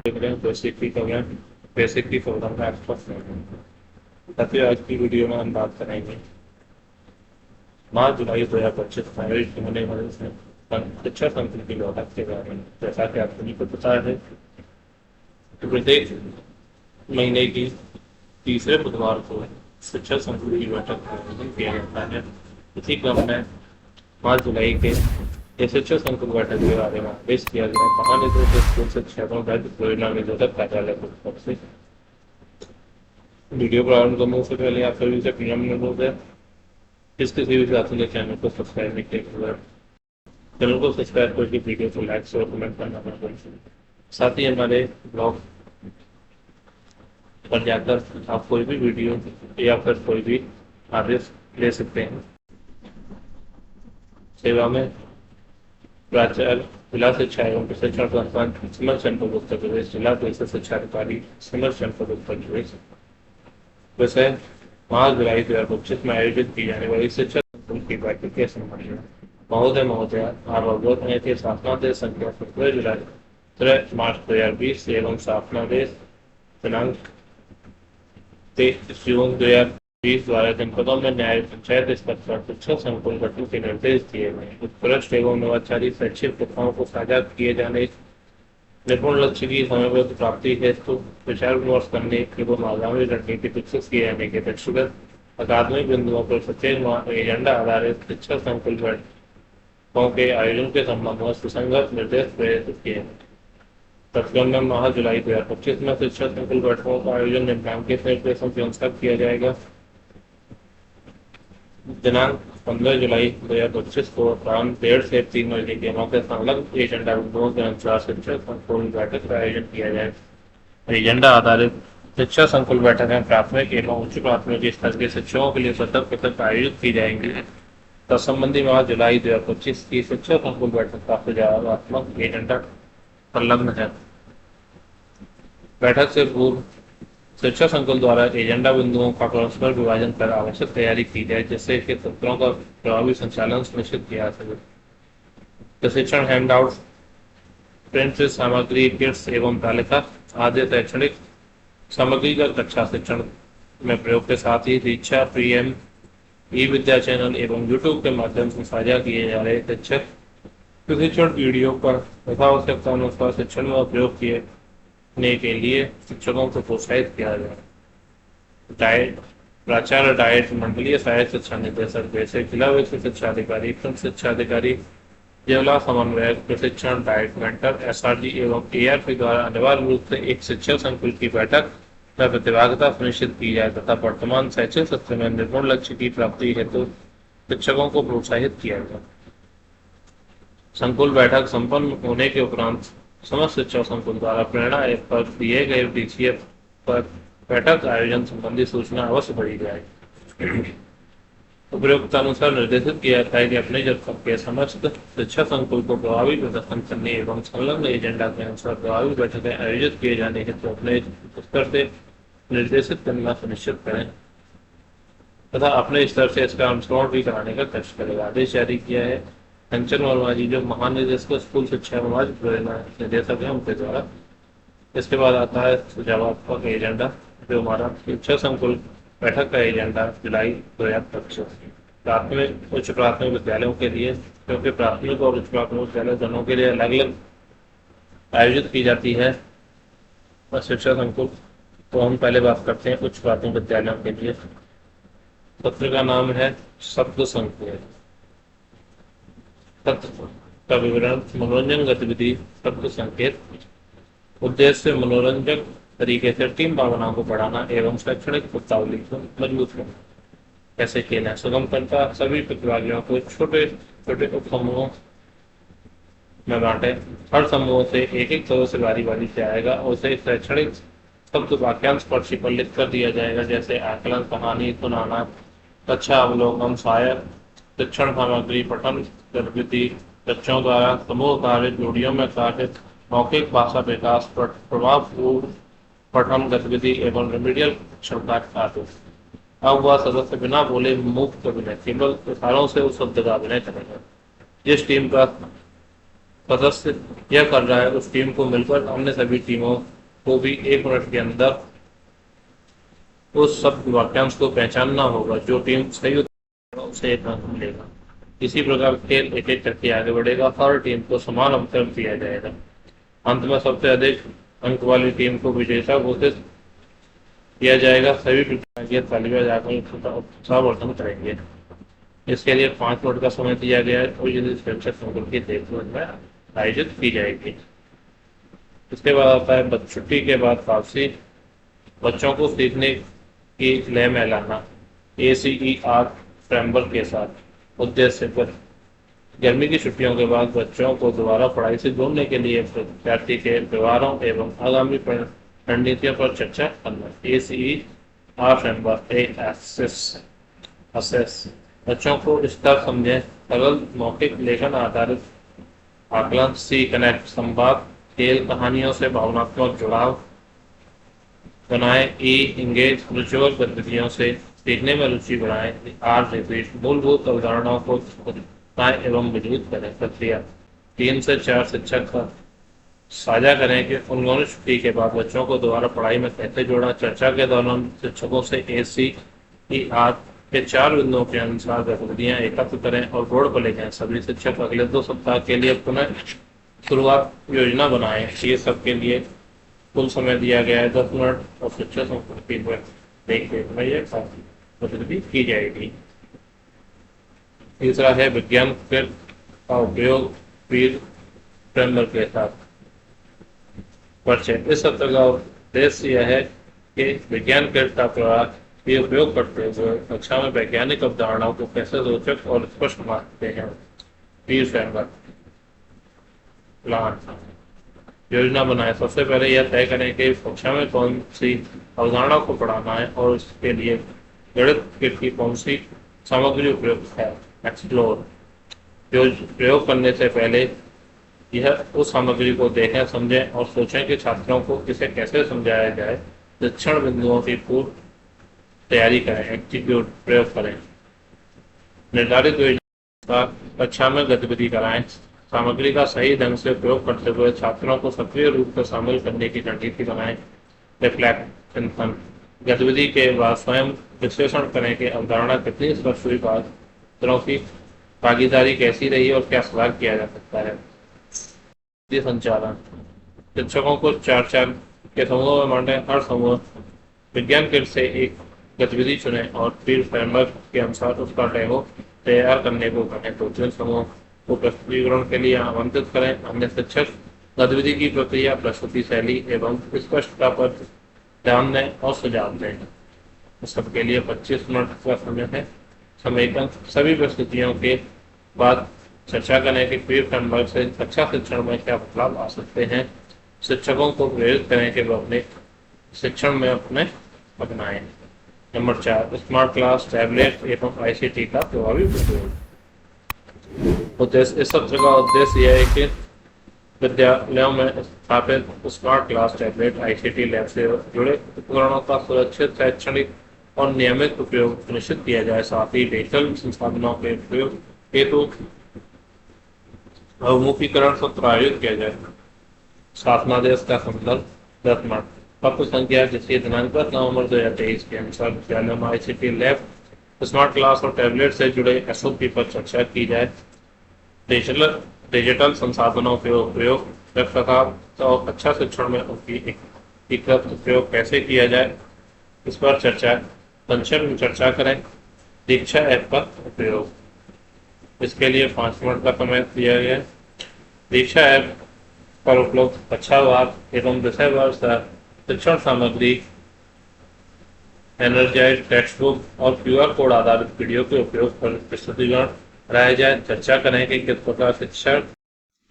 देख रहे हैं बेसिकली प्रोग्राम बेसिकली प्रोग्राम का एक्सपर्ट। ताकि आज की वीडियो में हम बात करेंगे 5 जुलाई 2025 में आयोजित होने वाले शिक्षा संकुल की बैठक के बारे में। जैसा कि आप सभी को पता है कि प्रत्येक महीने की तीसरे बुधवार को शिक्षा संकुल की बैठक का आयोजन किया जाता है। इसी क्रम में 5 जुलाई के ये शिक्षा संकुल बैठक के बारे में आदेश किया गया। महानिदेशक स्कूल शिक्षा एवं राज्य परियोजना निदेशक कार्यालय की तरफ से वीडियो प्रारंभ करने से पहले आप सभी से प्रियम अनुरोध है इस किसी भी साथी ने चैनल को सब्सक्राइब नहीं किया चैनल को सब्सक्राइब करके वीडियो को लाइक और कमेंट करना ना भूलें। साथ ही हमारे ब्लॉग पर जाकर आप कोई भी वीडियो या फिर कोई भी आदेश ले सकते हैं। सेवा में प्राचार्य जिला शिक्षा एवं प्रशिक्षण संस्थान समर जनपद उत्तर प्रदेश, जिला परिषद शिक्षा अधिकारी समर जनपद उत्तर प्रदेश। विषय 5 जुलाई 2025 में आयोजित की जाने वाली शिक्षा संकुल की बैठक के संबंध में महोदय महोदय आप अवगत हैं कि स्थापना देश संख्या 17 मार्च 2020 एवं स्थापना देश दिनांक 23 जून 2020 द्वारा जनपदों में न्याय पंचायत स्तर पर शिक्षा संकुल गठन के निर्देश दिए गए। उत्कृष्ट एवं नवाचारी शैक्षिक प्रथाओं को साझा किए जाने, निपुण लक्ष्य की समयबद्ध प्राप्ति हेतु विचार विमर्श करने एवं आगामी रणनीति विकसित किए जाने के दृष्टिगत अकादमिक बिंदुओं पर प्रत्येक माह एजेंडा आधारित शिक्षा संकुल बैठकों के आयोजन के संबंध में सुसंगत निर्देश प्रेरित किए। तत्क्रम में माह जुलाई 2025 में शिक्षा संकुल बैठकों का आयोजन निम्नांकित निर्देशों के अनुसार किया जाएगा। दिनांक 15 जुलाई 2025 को अपराह्न 1:30 से 3 बजे के मौके संलग्न एजेंडा बिंदुओं के अनुसार शिक्षा संकुल बैठक का आयोजन किया जाए। एजेंडा आधारित शिक्षा संकुल बैठकें प्राथमिक एवं उच्च प्राथमिक स्तर के शिक्षकों के लिए सतत पृथक आयोजित की जाएंगी। तत्संबंधी माह जुलाई 2025 की शिक्षा संकुल बैठक का सुझावात्मक एजेंडा संलग्न है। बैठक से पूर्व शिक्षा संकुल द्वारा एजेंडा बिंदुओं का परस्पर विभाजन कर आवश्यक तैयारी की जाए जिससे कि सत्रों का प्रभावी संचालन सुनिश्चित किया जा सके। प्रशिक्षण हैंडआउट, प्रिंट सामग्री, किट्स एवं तालिका आदि शैक्षणिक सामग्री का कक्षा शिक्षण में प्रयोग के साथ ही दीक्षा, पीएम, ई विद्या चैनल एवं यूट्यूब के माध्यम से साझा किए जा रहे शिक्षक प्रशिक्षण वीडियो पर यथावश्यकता अनुसार शिक्षण में उपयोग किए के लिए शिक्षकों को प्रोत्साहित किया जाए। डाइट प्राचार्य, डाइट मंडलीय सहायक शिक्षा निदेशक जैसे जिला वित्त शिक्षा अधिकारी, खंड शिक्षा अधिकारी, जिला समन्वयक, प्रशिक्षण, डाइट मेंटर, एसआरजी एवं एआरपी द्वारा अनिवार्य रूप से एक शिक्षा संकुल की बैठक में प्रतिभागिता सुनिश्चित की जाए तथा वर्तमान शैक्षिक सत्र में निपुण लक्ष्य की प्राप्ति हेतु शिक्षकों को प्रोत्साहित किया जाए। संकुल बैठक संपन्न होने के उपरांत समस्त शिक्षा संकुल द्वारा प्रेरणा ऐप पर दिए गए डीसीएफ पर बैठक आयोजन संबंधी सूचना अवश्य भरी जाएगी। उपयुक्त अनुसार निर्देशित किया जाता है कि अपने जब तक के समस्त शिक्षा संकुल को प्रभावी प्रदर्शन करने एवं संलग्न एजेंडा के अनुसार प्रभावी बैठकें आयोजित किए जाने हेतु अपने स्तर से निर्देशित करना सुनिश्चित करें तथा अपने स्तर से इसका अनुसरण भी कराने का कष्ट करेगा। आदेश जारी किया है कंचन वर्मा जी जो महानिदेशक स्कूल शिक्षा एवं राज्य परियोजना निदेशक है उनके द्वारा। इसके बाद आता है सुझावात्मक एजेंडा जो हमारा शिक्षा संकुल बैठक का एजेंडा जुलाई 2025 प्राथमिक उच्च प्राथमिक विद्यालयों के लिए, क्योंकि प्राथमिक और उच्च प्राथमिक विद्यालय दोनों के लिए अलग अलग आयोजित की जाती है शिक्षा संकुल। तो हम पहले बात करते हैं उच्च प्राथमिक विद्यालयों के लिए। सत्र का नाम है शब्द संकुल। सत्र का विवरण मनोरंजन गतिविधि शब्द संकेत। उद्देश्य मनोरंजक तरीके से टीम भावनाओं को बढ़ाना एवं शैक्षणिक मुकाबले को मजबूत करना। कैसे खेलना सुगम करता सभी प्रतिभागियों को छोटे छोटे उप समूहों में बांटे। हर समूह से एक एक सदस्य बारी बारी से आएगा। उसे शैक्षणिक शब्द वाक्यांश पर्ची पर लिख कर दिया जाएगा जैसे आकलन, कहानी सुनाना, कक्षा अवलोकन, शायर, शिक्षण सामग्री, पठन गतिविधि, बच्चों द्वारा समूह कार्य, जोड़ियों में कार्य, मौखिक भाषा विकास, प्रभावपूर्ण पठन गतिविधि एवं रेमिडियल क्षमता आदि। अब वह सदस्य बिना बोले मुक्त अभिनय केवल इशारों से उस शब्द का अभिनय करेगा। जिस टीम का सदस्य यह कर रहा है उस टीम को मिलकर अन्य सभी टीमों को भी 1 मिनट के अंदर उस सब वाक्यांश को पहचानना होगा। जो टीम सही उत्तर देगा उसे 1 अंक मिलेगा। इसी प्रकार खेल एक एक करके आगे बढ़ेगा। हर टीम को समान अवसर दिया जाएगा। अंत में सबसे अधिक अंक वाली टीम को विजेता घोषित किया जाएगा। सभी प्रतिभागी ताली बजाकर उत्साहवर्धन करेंगे। इसके लिए 5 मिनट का समय दिया गया है और यदि शिक्षक संकुल की देखभाल में आयोजित की जाएगी। इसके बाद आता है छुट्टी के बाद वापसी। बच्चों को सीखने की लय में लाना ACER फ्रेमवर्क के साथ उद्देश्य पर गर्मी की छुट्टियों के बाद बच्चों को दोबारा पढ़ाई से जोड़ने के लिए विद्यार्थी के व्यवहारों एवं आगामी रणनीतियों पर चर्चा करना। ACER फ्रेमवर्क असेस बच्चों को स्तर समझें, सरल मौखिक लेखन आधारित आकलन, सी कनेक्ट संवाद, खेल कहानियों से भावनात्मक जुड़ाव बनाएं, इंगेज रुचिकर गतिविधियों से सीखने में रुचि बढ़ाएं, रिपीट मूलभूत अवधारणाओं को बताएं एवं मजबूत करें। प्रक्रिया 3 से 4 शिक्षक का साझा करें कि उन्होंने छुट्टी के बाद बच्चों को दोबारा पढ़ाई में कैसे जोड़ा। चर्चा के दौरान शिक्षकों से ACER के 4 बिंदुओं के अनुसार गतिविधियां एकत्र करें और बोर्ड पर ले जाएं। सभी शिक्षक अगले 2 सप्ताह के लिए पुनः शुरुआत योजना बनाएं। ये सब के लिए कुल समय दिया गया है 10 मिनट और शिक्षक संस्कृति पर देखते हुए यह गतिविधि की जाएगी। तीसरा है विज्ञान का उपयोग पीर फ्रेमवर्क के साथ परिचय। इस सत्र का उद्देश्य यह है कि विज्ञान का प्रयास ये उपयोग करते हुए कक्षा में वैज्ञानिक अवधारणाओं को कैसे रोचक और स्पष्ट बनाते हैं। पीर फ्रेमवर्क प्लान योजना बनाए। सबसे पहले यह तय करें कि कक्षा में कौन सी अवधारणा को पढ़ाना है और इसके लिए गणित की कौन सी सामग्री उपयुक्त है। एक्सप्लोर प्रयोग करने से पहले यह उस सामग्री को देखें, समझें और सोचें कि छात्रों को इसे कैसे समझाया जाए। शिक्षण बिंदुओं की पूर्व तैयारी करें, एग्जीक्यूट प्रयोग करें। निर्धारित योजना कक्षा में गतिविधि कराएं। सामग्री का सही ढंग से प्रयोग करते हुए छात्रों को सक्रिय रूप से शामिल करने की रणनीति बनाएं। रिफ्लेक्ट चिंतन गतिविधि के बाद स्वयं विश्लेषण करें कि अवधारणा कितनी स्पष्ट हुई, छात्रों की भागीदारी कैसी रही और क्या सुधार किया जा सकता है। संचालन शिक्षकों को 4-4 के समूहों में बांटें। हर समूह विज्ञान किट से एक गतिविधि चुनें और पीर फ्रेमवर्क के अनुसार उसका डेमो तैयार करने को कहें। तो 3 समूह को प्रस्तुतिकरण के लिए आमंत्रित करें। अन्य शिक्षक गतिविधि की प्रक्रिया, प्रस्तुति शैली एवं स्पष्टता पर ध्यान दें और सुझाव दें। सबके लिए 25 मिनट का समय है। समेकन सभी प्रस्तुतियों के बाद चर्चा करें कि पीर फ्रेमवर्क से कक्षा शिक्षण में क्या बदलाव आ सकते हैं। शिक्षकों को प्रेरित करें कि वह अपने शिक्षण में अपनाएं। नंबर 4 स्मार्ट क्लास, टैबलेट एवं ICT का प्रभावी उपयोग। उद्देश्य इस सत्र का उद्देश्य यह है कि विद्यालयों में स्थापित smart class, tablet, ICT lab से जुड़े उपकरणों का सुरक्षित, शैक्षणिक और नियमित उपयोग सुनिश्चित किया जाए। साथ ही डिजिटल संसाधनों के उपयोग हेतु अवमुखीकरण सत्र आयोजित किया जाए। शासनादेश का संदर्भ 10 मिनट। पत्र संख्या जिसकी दिनांक 10 नवंबर 2023 के अनुसार विद्यालय में ICT लैब, स्मार्ट क्लास और टैबलेट से जुड़े SOP पर चर्चा की जाए। डिजिटल संसाधनों के उपयोग, रखरखाव और अच्छा शिक्षण में उनकी एकीकृत उपयोग कैसे किया जाए, इस पर संक्षेप में चर्चा करें। दीक्षा ऐप का उपयोग, इसके लिए 5 मिनट का समय दिया गया। दीक्षा ऐप पर उपलब्ध कक्षावार एवं विषयवार शिक्षण सामग्री, एनर्जाइज टेक्स्ट बुक और QR कोड आधारित वीडियो के उपयोग पर प्रस्तुतिकरण कराया जाए। चर्चा करें कि किस प्रकार शिक्षक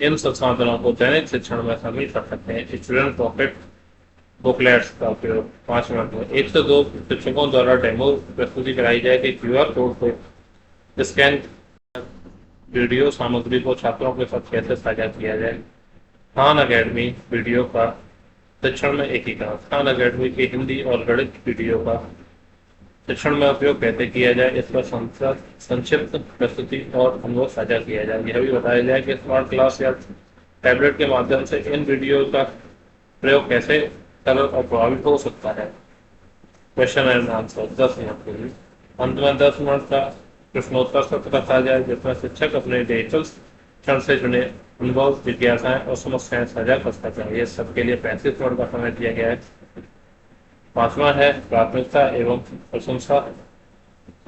इन संसाधनों को दैनिक शिक्षण में शामिल कर सकते हैं। स्टूडेंट पॉकेट बुकलेट्स का उपयोग 5 मिनट में 1 से 2 शिक्षकों द्वारा डेमो प्रस्तुति कराई जाए कि QR कोड को स्कैन वीडियो सामग्री को छात्रों के साथ कैसे साझा किया जाए। खान अकेडमी वीडियो का शिक्षण में एकीकरण, खान अकेडमी की हिंदी और गणित वीडियो का शिक्षण में उपयोग कैसे किया जाए, इस पर संक्षिप्त प्रस्तुति और अनुभव साझा किया जाए। यह भी बताया जाए कि स्मार्ट क्लास या टैबलेट के माध्यम से इन वीडियो का प्रयोग कैसे सरल और प्रभावित हो सकता है। क्वेश्चन एंड आंसर 10 मिनट के लिए। अंत में 10 मिनट का प्रश्नोत्तर सत्र रखा जाए जिसमें शिक्षक अपने डिजिटल क्षण से जुड़े अनुभव, जिज्ञासाएं और समस्याएं साझा कर सकते हैं। ये सबके लिए 35 मिनट का समय दिया गया है। 5वां है प्राथमिकता एवं प्रशंसा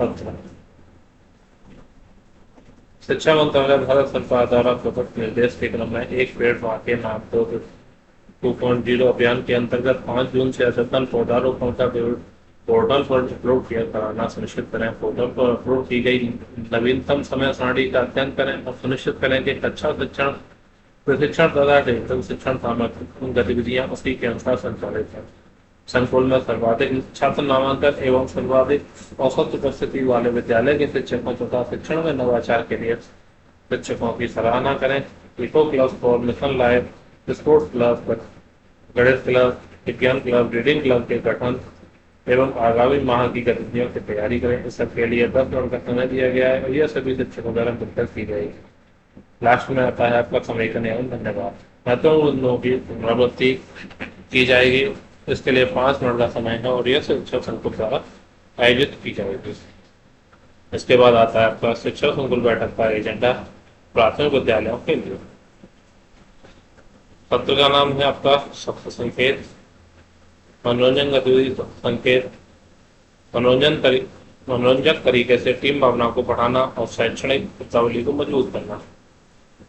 सत्र। शिक्षा मंत्रालय भारत सरकार द्वारा प्रदत्त निर्देश के क्रम में एक पेड़ माह के नाम 2.0 अभियान के अंतर्गत 5 जून से अद्यतन पौधारोपण का पोर्टल पर अपलोड किया कराना सुनिश्चित करें। पोर्टल पर अपलोड की गई नवीनतम समय सारणी का अध्ययन करें और सुनिश्चित करें कि कक्षा शिक्षण, प्रशिक्षण तथा डिजिटल शिक्षण सामग्री गतिविधियां उसी के अनुसार संचालित हैं। संकुल में सर्वाधिक छात्र नामांकन एवं सर्वाधिक औसत उपस्थिति वाले विद्यालय के शिक्षकों तथा शिक्षण में नवाचार के लिए शिक्षकों की सराहना करें। Eco club for mission life, sports club, गणित क्लब, विज्ञान क्लब, रीडिंग क्लब के गठन एवं आगामी माह की गतिविधियों की तैयारी करें। इस सब के लिए 10 मिनट का समय दिया गया है और यह सभी शिक्षकों द्वारा मिलकर की जाएगी। लास्ट में आता है आपका समीकरण एवं धन्यवाद। महत्वपूर्ण मुद्दों की पुनरावृत्ति की जाएगी। इसके लिए 5 मिनट का समय है और यह शिक्षक संकुल द्वारा आयोजित की जाएगी। इसके बाद आता है आपका शिक्षक संकुल बैठक का एजेंडा प्राथमिक विद्यालयों के लिए। सत्र का नाम है आपका सत्र संकेत, मनोरंजन गतिविधि संकेत, मनोरंजक तरीके से टीम भावना को बढ़ाना और शैक्षणिक शब्दावली को मजबूत करना।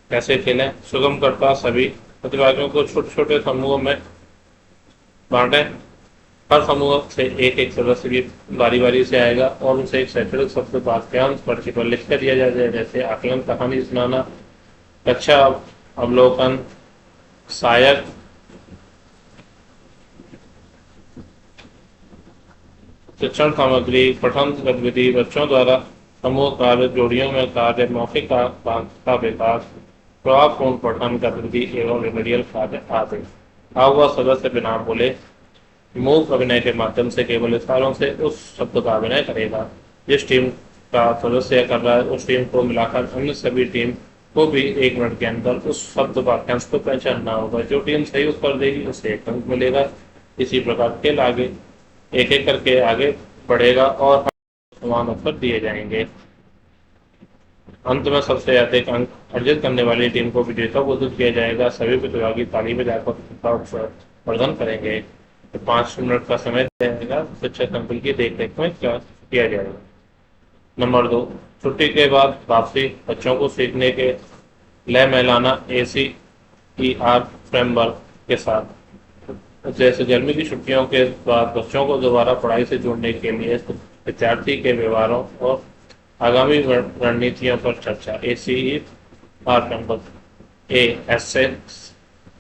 कैसे खेलें? सुगमकर्ता सभी प्रतिभागियों को छोटे छोटे समूहों में बांटें। हर समूह से एक सदस्य की बारी बारी से आएगा और उसे एक शैक्षणिक शब्द वाक्यांश पर्ची पर लिख कर दिया जाए, जैसे आकलन, कहानी सुनाना, कक्षा अवलोकन, सहायक शिक्षण सामग्री, पठन गतिविधि, बच्चों द्वारा समूह कार्य, जोड़ियों में कार्य, मौखिक का विकास, प्रभावपूर्ण पठन गतिविधि एवं रिमेडियल कार्य आदि। हुआ सदस्य बिना बोले मूक अभिनय के माध्यम से केवल इशारों से उस शब्द का अभिनय करेगा। जिस टीम का सदस्य कर रहा है उस टीम को मिलाकर अन्य सभी टीम को भी 1 मिनट के अंदर उस शब्द वाक्यांश को पहचानना होगा। जो टीम सही उत्तर देगी उसे 1 अंक मिलेगा। इसी प्रकार खेल आगे एक एक करके आगे बढ़ेगा और समान उत्तर दिए जाएंगे। अंत में सबसे अधिक अंक अर्जित करने वाली टीम को विजेता घोषित किया जाएगा। सभी प्रतिभागी ताली बजाकर प्रदर्शन करेंगे। 5 मिनट का समय दिया जाएगा। शिक्षक संकुल की देखरेख में किया जाएगा। नंबर 2, छुट्टी के बाद वापसी, बच्चों को सीखने के लय में लाना ACER फ्रेमवर्क के साथ। जैसे गर्मी की छुट्टियों के बाद बच्चों को दोबारा पढ़ाई से जोड़ने के लिए विद्यार्थी के व्यवहारों और आगामी रणनीतियों पर चर्चा। ACER framework. ऐसे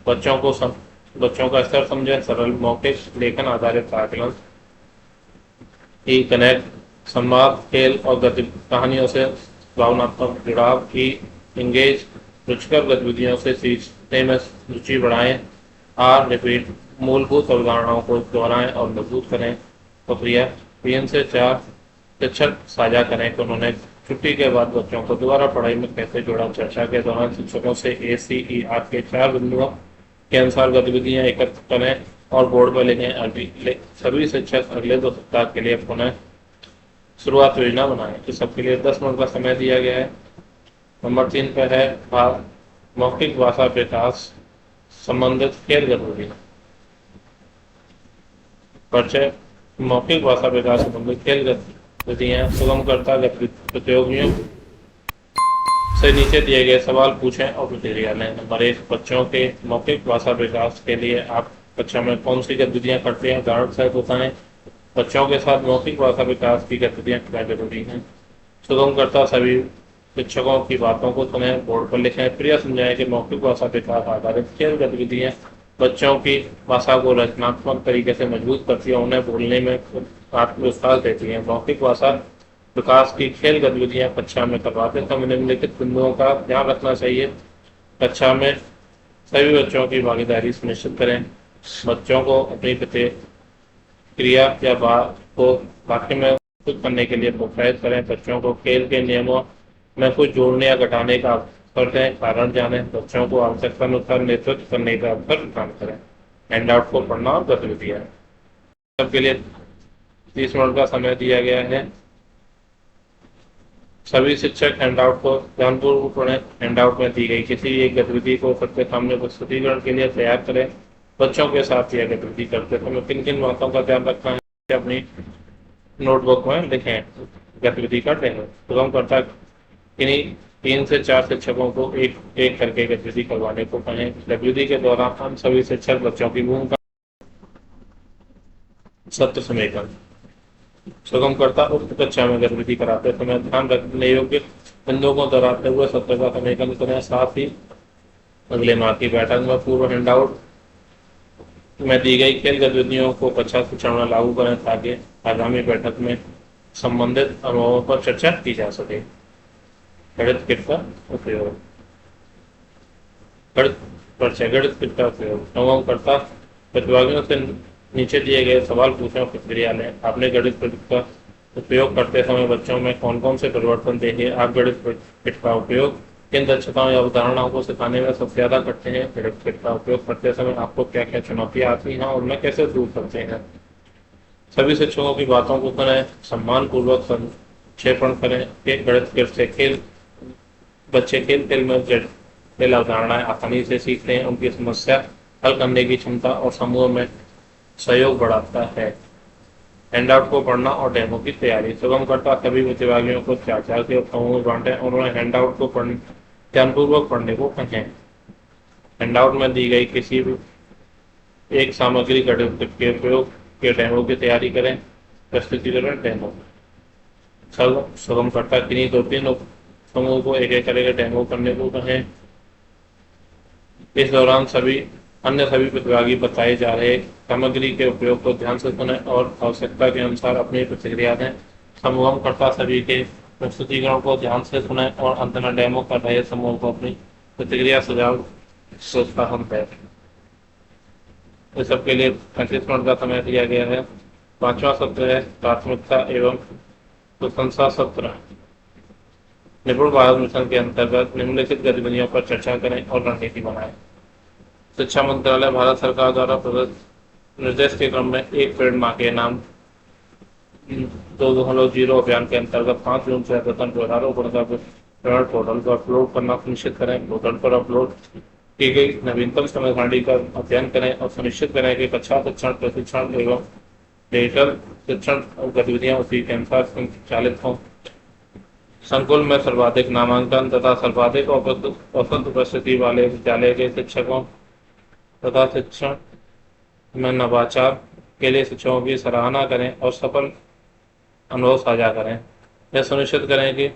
बच्चों का स्तर समझें, सरल मौखिक लेखन आधारित आकलन। कनेक्ट, संवाद, खेल और कहानियों से भावनात्मक जुड़ाव। इंगेज, रुचिकर गतिविधियों से सीखने में रुचि बढ़ाएं। रिपीट, मूलभूत अवधारणाओं को दोहराएं और मजबूत करें। प्रक्रिया 3 से 4 शिक्षक साझा करें कि उन्होंने छुट्टी के बाद बच्चों को दोबारा पढ़ाई में कैसे जोड़ा। चर्चा के दौरान शिक्षकों से ACER के 4 बिंदुओं के अनुसार गतिविधियां एकत्र करें और बोर्ड पर लिखें। सभी शिक्षक अगले 2 सप्ताह के लिए पुनः शुरुआत योजना बनाएं। इस सबके लिए 10 मिनट का समय दिया गया है। नंबर 3 पर है मौखिक भाषा विकास संबंधित खेल गतिविधि। परिचय, मौखिक भाषा विकास संबंधित खेल गतिविधियां सुगमकर्ता प्रतियोगियों से नीचे दिए गए सवाल पूछें और प्रतिक्रिया लें। नंबर 1, बच्चों के मौखिक भाषा विकास के लिए आप कक्षा में कौन सी गतिविधियां करते हैं, उदाहरण सहित बताएं। बच्चों के साथ मौखिक भाषा विकास की गतिविधियां क्या जरूरी हैं। सुगमकर्ता सभी शिक्षकों की बातों को सुनें, बोर्ड पर लिखें। प्रिय समझाएं कि मौखिक भाषा विकास आधारित खेल गतिविधियां बच्चों की भाषा को रचनात्मक तरीके से मजबूत करती है, उन्हें बोलने में आत्मविश्वास देती है। मौखिक भाषा विकास की खेल गतिविधियां कक्षा में करवाते समय निम्नलिखित बिंदुओं का ध्यान रखना चाहिए। कक्षा में सभी बच्चों की भागीदारी सुनिश्चित करें। बच्चों को अपनी प्रतिक्रिया या बात को वाक्य में प्रस्तुत करने के लिए प्रोत्साहित करें। बच्चों को खेल के नियमों में कुछ जोड़ने या घटाने का करते कारण जाने, बच्चों को आवश्यकता अनुसार नेतृत्व करने का अवसर प्रदान करें। हैंड आउट को पढ़ना और गतिविधियाँ, सबके लिए 30 मिनट का समय दिया गया है। सभी शिक्षक हैंडआउट को ध्यानपूर्वक पढ़ें। हैंडआउट में दी गई किसी एक गतिविधि को सबके सामने प्रस्तुतिकरण के लिए तैयार करें। बच्चों के साथ यह गतिविधि करते समय किन किन बातों का ध्यान रखना है अपनी नोटबुक में लिखें। गतिविधि का डेमो, प्रथमकर्ता किन्हीं 3 से 4 शिक्षकों को एक एक करके गतिविधि करवाने को कहें। गतिविधि के दौरान हम सभी शिक्षक बच्चों की भूमिका। सत्र समेकन, सुगमकर्ता उक्त कक्षा में गतिविधि कराते समय ध्यान रखने योग्य बिंदुओं को दोहराते हुए सत्र का समेकन करें। साथ ही अगले माह की बैठक में पूर्व हैंडआउट में दी गई खेल गतिविधियों को कक्षा शिक्षण में लागू करें ताकि आगामी बैठक में संबंधित अनुभवों पर चर्चा की जा सके। गणित किट का उपयोग, गणित किट का उपयोग, सुगमकर्ता प्रतिभागियों से नीचे दिए गए सवाल पूछने और प्रतिक्रिया लें। आपने गणित किट का उपयोग करते समय बच्चों में कौन कौन से परिवर्तन देखे। आप गणित किट का उपयोग किन दक्षताओं या अवधारणाओं को सिखाने में सबसे ज्यादा करते हैं। गणित किट का उपयोग करते समय आपको क्या क्या चुनौतियां आती हैं और उनमें कैसे दूर करते हैं। सभी शिक्षकों की बातों को सुनें, सम्मान पूर्वक संक्षेपण करें कि गणित किट से खेल बच्चे खेल में जटिल अवधारणाएं आसानी से सीखते हैं। उनकी समस्या हल करने की क्षमता और समूह में सहयोग बढ़ाता है। हैंडआउट को पढ़ना और डेमो की तैयारी, सुगमकर्ता सभी प्रतिभागियों को 4-4 के समूह बांटे। उन्होंने हैंडआउट को ध्यानपूर्वक पढ़ने को कहें। हैंडआउट में दी गई किसी भी एक सामग्री गणित के उपयोग के डेमो की तैयारी करें। प्रस्तुतिकरण डेमो, सुगमकर्ता किन्हीं 2-3 समूह को एक एक करके डेमो करने को कहें। इस दौरान अन्य सभी प्रतिभागी बताए जा रहे सामग्री के उपयोग को ध्यान से सुनें और आवश्यकता के अनुसार अपनी प्रतिक्रिया दें। समूहकर्ता सभी के प्रस्तुतिकरण को ध्यान से सुनें और अंत में डेमो कर रहे समूह को अपनी प्रतिक्रिया सुझाव प्रोत्साहन दें। इस सबके लिए 35 मिनट का समय दिया गया है। 5वां सत्र है प्राथमिकता एवं प्रशंसा सत्र। निपुण भारत मिशन के अंतर्गत निम्नलिखित गतिविधियों पर चर्चा करें और रणनीति बनाएं। शिक्षा मंत्रालय भारत सरकार द्वारा प्रदत्त निर्देश के क्रम में एक पेड़ मां के नाम 2.0 अभियान के अंतर्गत 5 जून से अद्यतन वृक्षारोपण का पोर्टल पर अपलोड करना सुनिश्चित करें। पोर्टल पर अपलोड की गई नवीनतम समय सारणी का अध्ययन करें और सुनिश्चित करें कि कक्षा शिक्षण प्रशिक्षण एवं डिजिटल शिक्षण गतिविधियां उसी के अनुसार संचालित हों। संकुल में सर्वाधिक नामांकन तथा सर्वाधिक औसत उपस्थिति वाले विद्यालय के शिक्षकों तथा शिक्षण में नवाचार के लिए शिक्षकों की सराहना करें और सफल अनुभव साझा करें। यह सुनिश्चित करें कि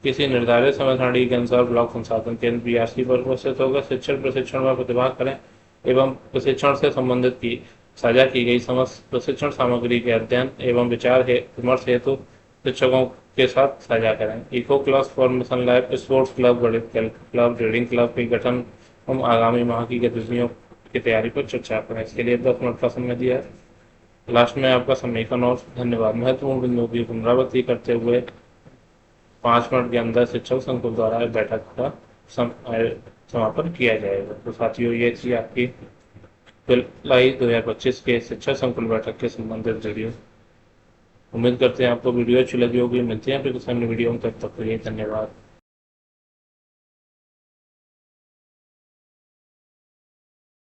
किसी निर्धारित समय सारणी के अनुसार ब्लॉक संसाधन केंद्र BRC पर उपस्थित होकर शिक्षण प्रशिक्षण में प्रतिभाग करें एवं प्रशिक्षण से संबंधित साझा की गई समस्त प्रशिक्षण सामग्री के अध्ययन एवं विचार विमर्श हेतु शिक्षकों के साथ साझा करें। Eco class, formation lab, sports club, गणित क्लब, रीडिंग क्लब के गठन हम आगामी माह की गतिविधियों की तैयारी पर चर्चा करें। इसके लिए 10 मिनट का समय दिया है। लास्ट में आपका समेकन और धन्यवाद। महत्वपूर्ण बिंदुओं की पुनरावृत्ति करते हुए 5 मिनट के अंदर शिक्षक संकुल द्वारा बैठक का समापन किया जाएगा। तो साथियों, ये थी आपकी जुलाई 2025 के शिक्षक संकुल बैठक के संबंधित वीडियो। उम्मीद करते हैं आपको वीडियो अच्छी लगी होगी। मिलते हैं फिर किसी अन्य वीडियो में, तब तक के लिए धन्यवाद।